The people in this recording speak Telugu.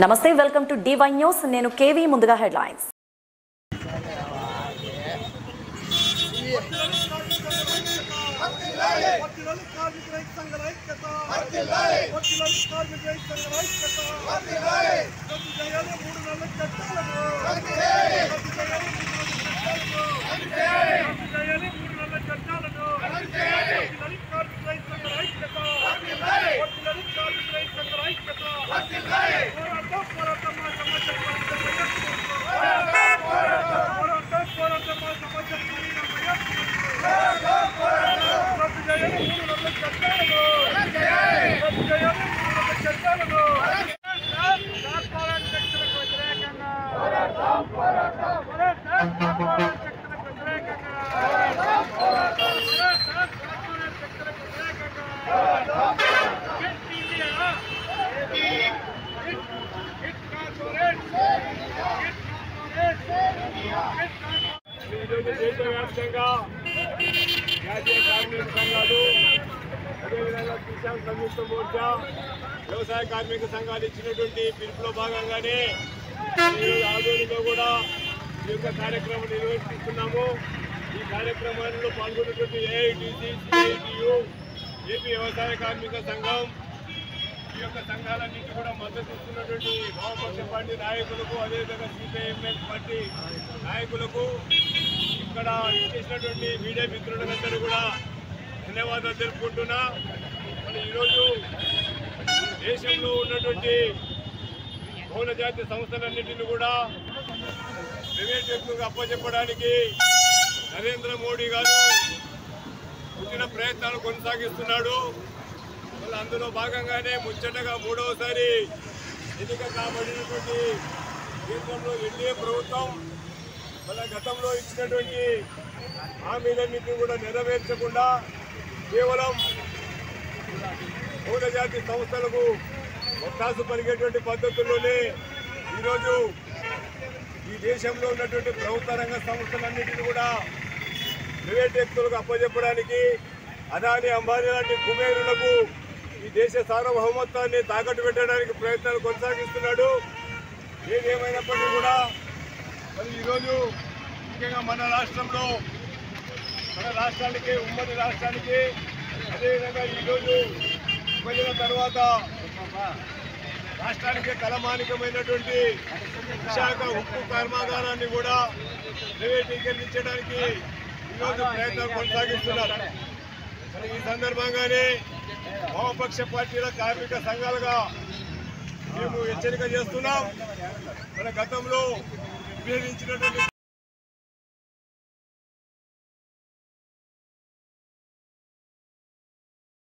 నమస్తే, వెల్కమ్ టు DY న్యూస్. నేను కేవీ. ముందుగా హెడ్లైన్స్. దేశవ్యాప్తంగా జాతీయ కార్మిక సంఘాలు, అదేవిధంగా కిసాన్ సంయుక్త మోర్చా, వ్యవసాయ కార్మిక సంఘాలు ఇచ్చినటువంటి పిలుపులో భాగంగానే ఈరోజు ఆదోనిలో కూడా ఈ యొక్క కార్యక్రమం నిర్వహిస్తున్నాము. ఈ కార్యక్రమాల్లో పాల్గొన్నటువంటి AITC, CITU, ఏపీ వ్యవసాయ కార్మిక సంఘం, ఈ యొక్క సంఘాలన్నింటి కూడా మద్దతు ఇస్తున్నటువంటి వామపక్ష పార్టీ నాయకులకు, అదేవిధంగా CPIML పార్టీ నాయకులకు, ఇక్కడ చేసినటువంటి మీడియా మిత్రులందరూ కూడా ధన్యవాదాలు తెలుపుకుంటున్నా. మరి ఈరోజు దేశంలో ఉన్నటువంటి బహుళ జాతీయ సంస్థలన్నింటినీ కూడా ప్రైవేట్ వ్యక్తులకు అప్పచెప్పడానికి నరేంద్ర మోడీ గారు పుట్టిన ప్రయత్నాలు కొనసాగిస్తున్నాడు. మళ్ళీ అందులో భాగంగానే ముచ్చటగా మూడవసారి ఎన్నిక కాబడినటువంటి కేంద్రంలో ఎన్డీఏ ప్రభుత్వం మళ్ళీ గతంలో ఇచ్చినటువంటి హామీలన్నింటినీ కూడా నెరవేర్చకుండా కేవలం బహుళ జాతి సంస్థలకు ఒత్తాసు పరిగేటువంటి పద్ధతుల్లోనే ఈరోజు ఈ దేశంలో ఉన్నటువంటి ప్రభుత్వ రంగ సంస్థలన్నింటినీ కూడా ప్రైవేట్ వ్యక్తులకు అప్పచెప్పడానికి, అదాని అంబానీ లాంటి కుబేరులకు ఈ దేశ సార్వభౌమత్వాన్ని తాకట్టు పెట్టడానికి ప్రయత్నాలు కొనసాగిస్తున్నాడు. ఏదేమైనప్పటికీ కూడా మరి ఈరోజు ముఖ్యంగా మన రాష్ట్రానికి ఉమ్మడి రాష్ట్రానికి, అదేవిధంగా ఈరోజు విభజన తర్వాత రాష్ట్రానికి తలమానికమైనటువంటి విశాఖ ఉక్కు కర్మాగారాన్ని కూడా ప్రైవేటీకరించడానికి ఈరోజు ప్రయత్నాలు కొనసాగిస్తున్నారు. మరి ఈ సందర్భంగానే వామపక్ష పార్టీల కార్మిక సంఘాలుగా మేము హెచ్చరిక చేస్తున్నాం. మన గతంలో విభేదించినటువంటి